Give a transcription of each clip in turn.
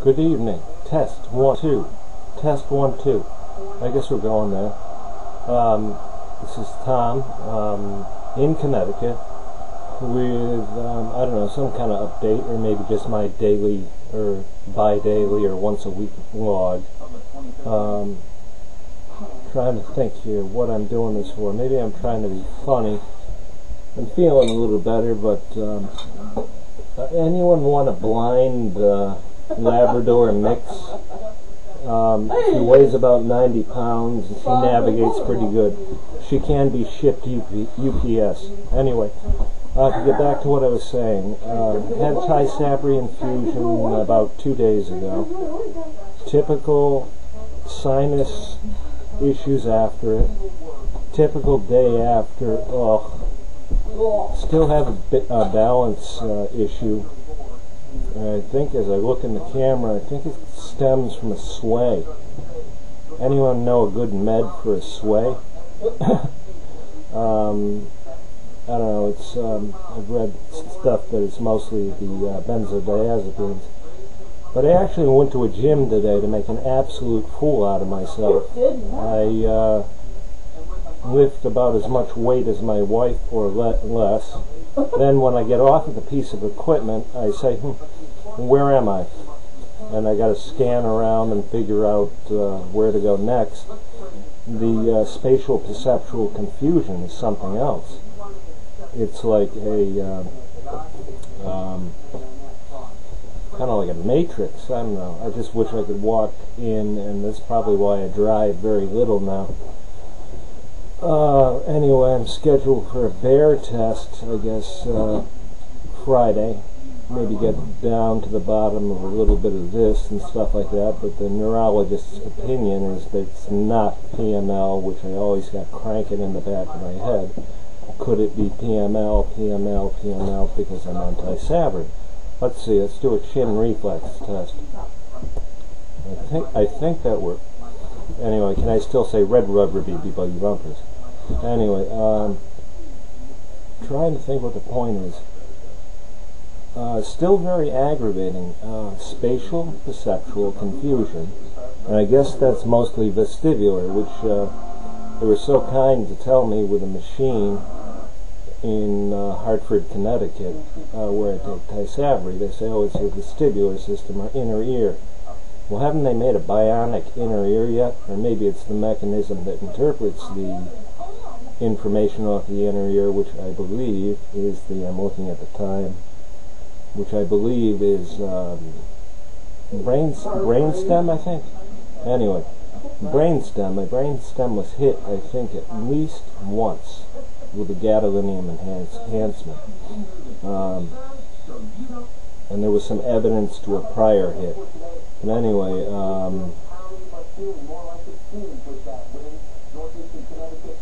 Good evening. Test 1 2. Test 1 2. I guess we're going there. This is Tom in Connecticut with I don't know, some kind of update, or maybe just my daily or bi-daily or once a week vlog. Trying to think here what I'm doing this for. Maybe I'm trying to be funny. I'm feeling a little better, but anyone want a blind Labrador mix? She weighs about 90 pounds and she navigates pretty good. She can be shipped UPS. Anyway, to get back to what I was saying, had Tysabri infusion about 2 days ago. Typical sinus issues after it. Typical day after. Still have a balance issue. I think as I look in the camera, I think it stems from a sway. Anyone know a good med for a sway? I don't know, it's I've read stuff that it's mostly the benzodiazepines. But I actually went to a gym today to make an absolute fool out of myself. I lift about as much weight as my wife or less. Then when I get off of the piece of equipment, I say, where am I? And I got to scan around and figure out where to go next. The spatial perceptual confusion is something else. It's like a kind of like a matrix. I don't know. I just wish I could walk in, and that's probably why I drive very little now. Anyway, I'm scheduled for a bear test, I guess, Friday. Maybe get down to the bottom of a little bit of this and stuff like that, but the neurologist's opinion is that it's not PML, which I always got cranking in the back of my head. Could it be PML, because I'm on Tysabri? Let's see, let's do a chin reflex test. I think that worked. Anyway, can I still say red rubber BB buggy bumpers? Anyway, trying to think what the point is. Still very aggravating. Spatial perceptual confusion, and I guess that's mostly vestibular, which they were so kind to tell me with a machine in Hartford, Connecticut, where I take Tysabri. They say, oh, it's your vestibular system or inner ear. Well, haven't they made a bionic inner ear yet? Or maybe it's the mechanism that interprets the information off the inner ear, which I believe is I'm looking at the time, which I believe is brainstem, I think. Anyway, brainstem. My brainstem was hit, I think, at least once with a gadolinium enhancement. And there was some evidence to a prior hit. But anyway,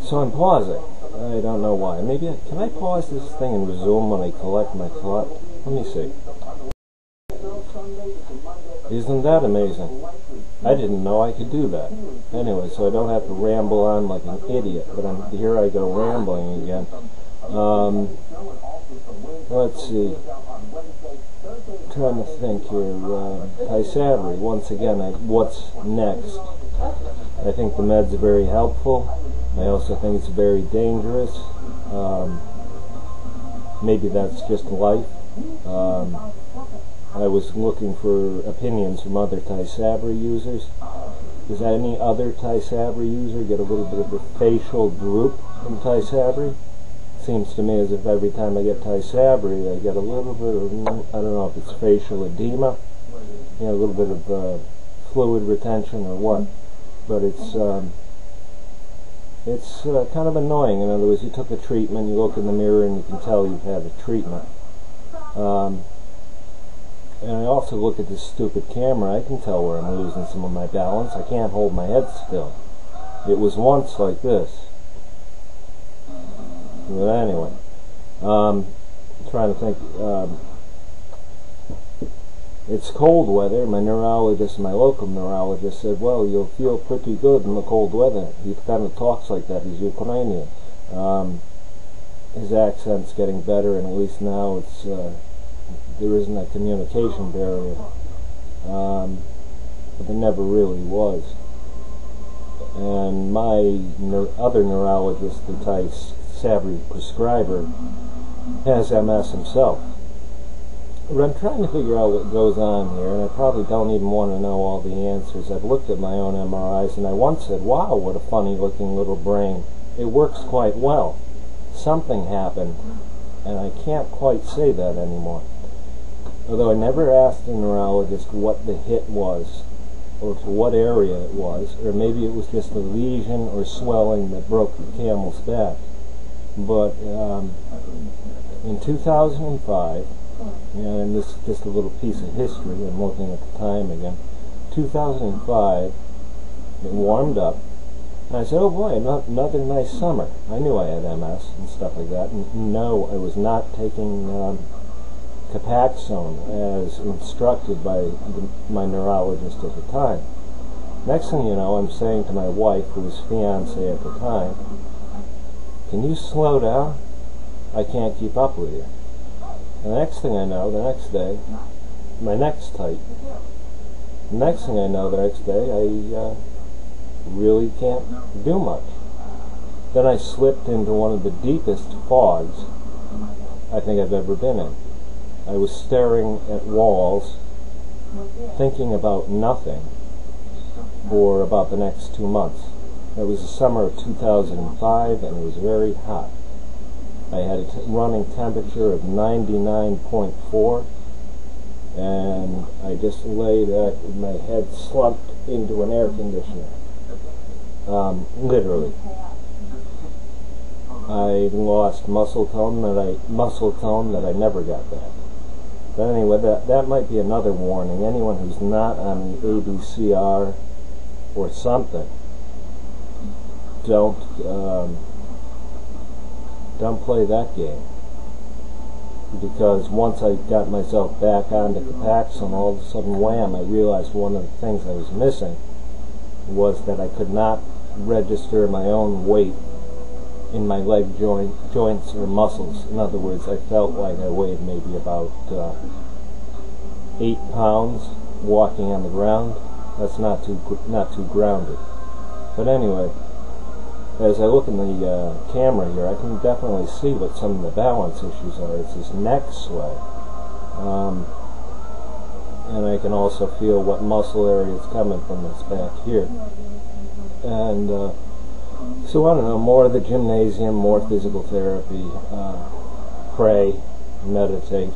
so I'm pausing. I don't know why. Maybe can I pause this thing and resume when I collect my thought? Let me see. Isn't that amazing? I didn't know I could do that. Anyway, so I don't have to ramble on like an idiot, but here I go rambling again. Let's see. Trying to think here. Tysabri, once again, what's next? I think the meds are very helpful. I also think it's very dangerous. Maybe that's just life. I was looking for opinions from other Tysabri users. Does any other Tysabri user get a little bit of a facial droop from Tysabri? Seems to me as if every time I get Tysabri, I get a little bit of, I don't know if it's facial edema, a little bit of fluid retention or what, but it's kind of annoying. In other words, you took a treatment, you look in the mirror and you can tell you've had a treatment. And I also look at this stupid camera, I can tell where I'm losing some of my balance. I can't hold my head still. It was once like this. But anyway, trying to think, it's cold weather. My neurologist, my local neurologist said, well, you'll feel pretty good in the cold weather. He kind of talks like that, he's Ukrainian. His accent's getting better, and at least now it's there isn't a communication barrier. but there never really was. And my other neurologist, the Tysabri prescriber, has MS himself. But I'm trying to figure out what goes on here, and I probably don't even want to know all the answers. I've looked at my own MRIs, and I once said, wow, what a funny looking little brain. It works quite well. Something happened, and I can't quite say that anymore. Although I never asked the neurologist what the hit was, or to what area it was, or maybe it was just a lesion or swelling that broke the camel's back. But in 2005, and this is just a little piece of history, I'm looking at the time again, 2005, it warmed up, and I said, oh boy, another nice summer. I knew I had MS and stuff like that, and no, I was not taking Copaxone as instructed by my neurologist at the time. Next thing you know, I'm saying to my wife, who was fiancée at the time, can you slow down? I can't keep up with you. And the next thing I know, the next day, my neck's tight. The next thing I know, the next day, I really can't do much. Then I slipped into one of the deepest fogs I think I've ever been in. I was staring at walls, thinking about nothing for about the next 2 months. It was the summer of 2005, and it was very hot. I had a running temperature of 99.4, and I just lay there with my head slumped into an air conditioner. Literally. I lost muscle tone that I never got back. But anyway, that might be another warning. Anyone who's not on the ABCR or something, don't play that game. Because once I got myself back onto Copaxone, all of a sudden, wham, I realized one of the things I was missing was that I could not register my own weight in my leg joints or muscles. In other words, I felt like I weighed maybe about 8 pounds walking on the ground. That's not too grounded. But anyway, as I look in the camera here, I can definitely see what some of the balance issues are. It's this neck sway. And I can also feel what muscle area is coming from this back here. And so I don't know, more of the gymnasium, more physical therapy, pray, meditate,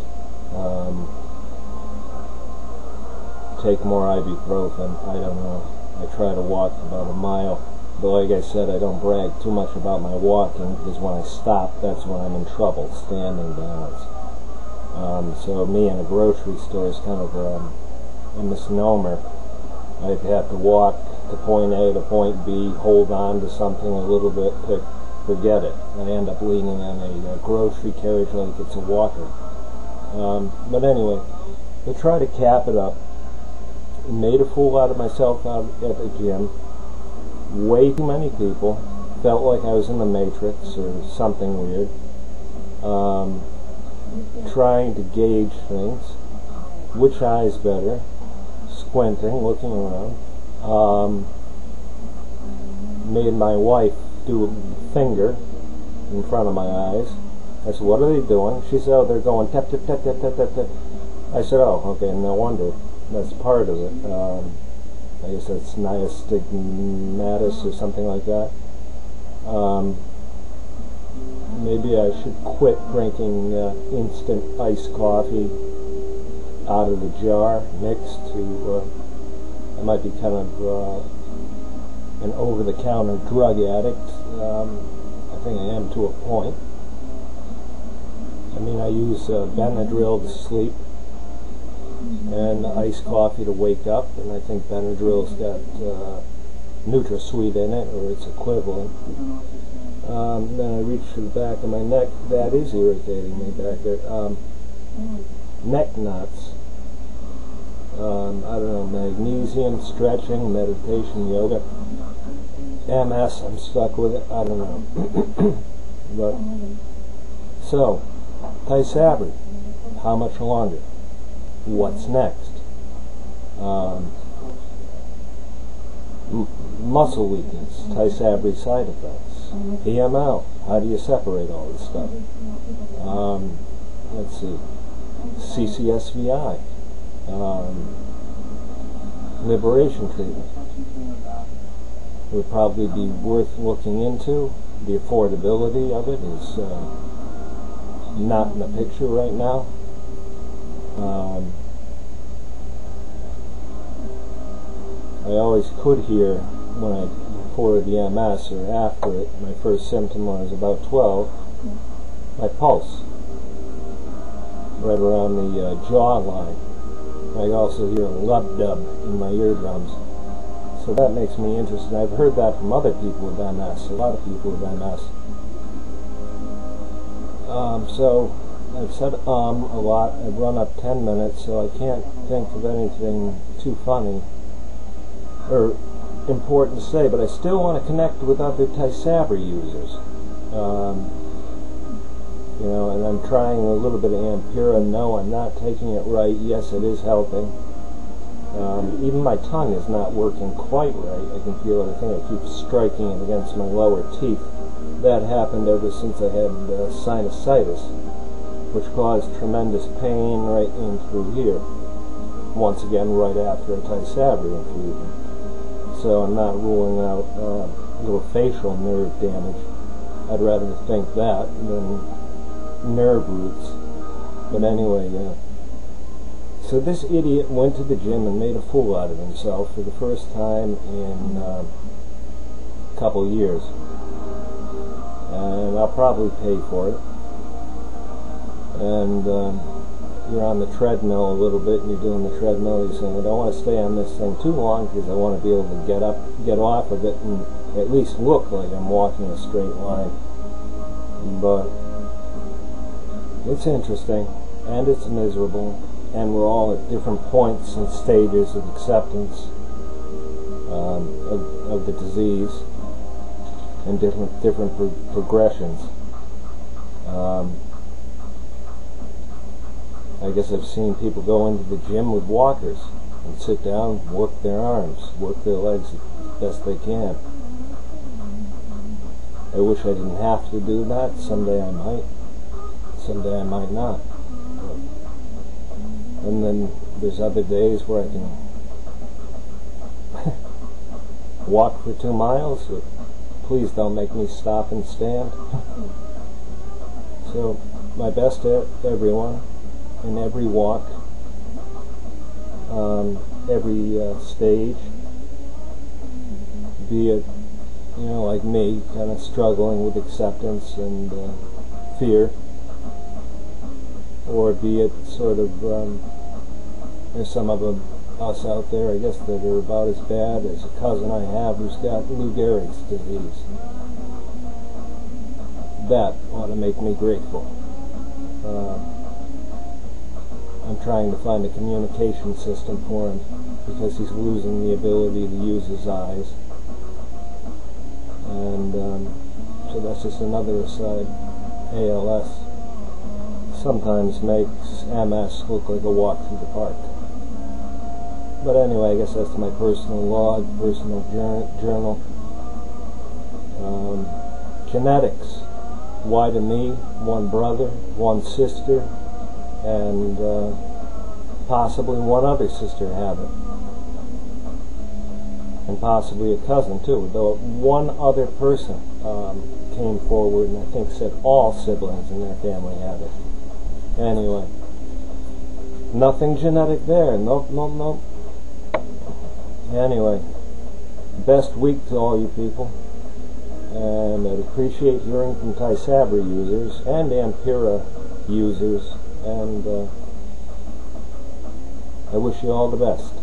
take more ibuprofen, I don't know. I try to walk about a mile. But like I said, I don't brag too much about my walking, because when I stop, that's when I'm in trouble, standing balance. So me in a grocery store is kind of a misnomer. I'd have to walk to point A to point B, hold on to something a little bit to forget it. I end up leaning on a grocery carriage like it's a walker. But anyway, to try to cap it up, made a fool out of myself out at the gym. Way too many people. Felt like I was in the Matrix or something weird. Trying to gauge things. Which eye's better? Squinting, looking around. Made my wife do a finger in front of my eyes. I said, what are they doing? She said, oh, they're going tap, tap, tap, tap, tap, tap, tap. I said, oh, okay, no wonder. That's part of it. I guess that's nystagmatis or something like that. Maybe I should quit drinking instant iced coffee out of the jar mixed to, I might be kind of an over-the-counter drug addict. I think I am to a point. I mean, I use Benadryl to sleep and iced coffee to wake up, and I think Benadryl's got NutraSweet in it, or its equivalent. Then I reach to the back of my neck. That is irritating me back there. Neck knots. I don't know, magnesium, stretching, meditation, yoga. MS, I'm stuck with it. I don't know. But, so, Tysabri, how much longer? What's next? muscle weakness, Tysabri side effects, PML, how do you separate all this stuff? Let's see, CCSVI, liberation treatment would probably be worth looking into. The affordability of it is not in the picture right now. I always could hear when before the MS or after it, my first symptom when I was about 12, my pulse, right around the jaw line. I also hear a lub-dub in my eardrums. So that makes me interested. I've heard that from other people with MS, a lot of people with MS. So I've said a lot. I've run up 10 minutes, so I can't think of anything too funny or important to say, but I still want to connect with other Tysabri users. You know, and I'm trying a little bit of Ampyra. No, I'm not taking it right. Yes, it is helping. Even my tongue is not working quite right. I can feel it. I think I keep striking it against my lower teeth. That happened ever since I had sinusitis, which caused tremendous pain right in through here. Once again, right after a Tysabri infusion. So I'm not ruling out a little facial nerve damage. I'd rather think that than nerve roots. But anyway, so this idiot went to the gym and made a fool out of himself for the first time in a couple of years. And I'll probably pay for it. And you're on the treadmill a little bit, and you're doing the treadmill, you're saying, I don't want to stay on this thing too long because I want to be able to get off of it and at least look like I'm walking a straight line. But it's interesting, and it's miserable, and we're all at different points and stages of acceptance of the disease and different progressions. I guess I've seen people go into the gym with walkers and sit down, work their arms, work their legs as best they can. I wish I didn't have to do that. Someday I might. Someday I might not. And then there's other days where I can walk for 2 miles. So please don't make me stop and stand. So my best to everyone in every walk, every stage, be it, you know, like me, kind of struggling with acceptance and fear, or be it sort of, there's some of us out there, I guess, that are about as bad as a cousin I have who's got Lou Gehrig's disease. That ought to make me grateful. I'm trying to find a communication system for him because he's losing the ability to use his eyes. And so that's just another aside. ALS sometimes makes MS look like a walk through the park. But anyway, I guess that's my personal log, personal journal. Genetics. Why to me? One brother, one sister, and possibly one other sister have it. And possibly a cousin too, though one other person came forward and I think said all siblings in their family have it. Anyway, nothing genetic there. Nope. Anyway, best week to all you people, and I'd appreciate hearing from Tysabri users and Ampyra users, and I wish you all the best.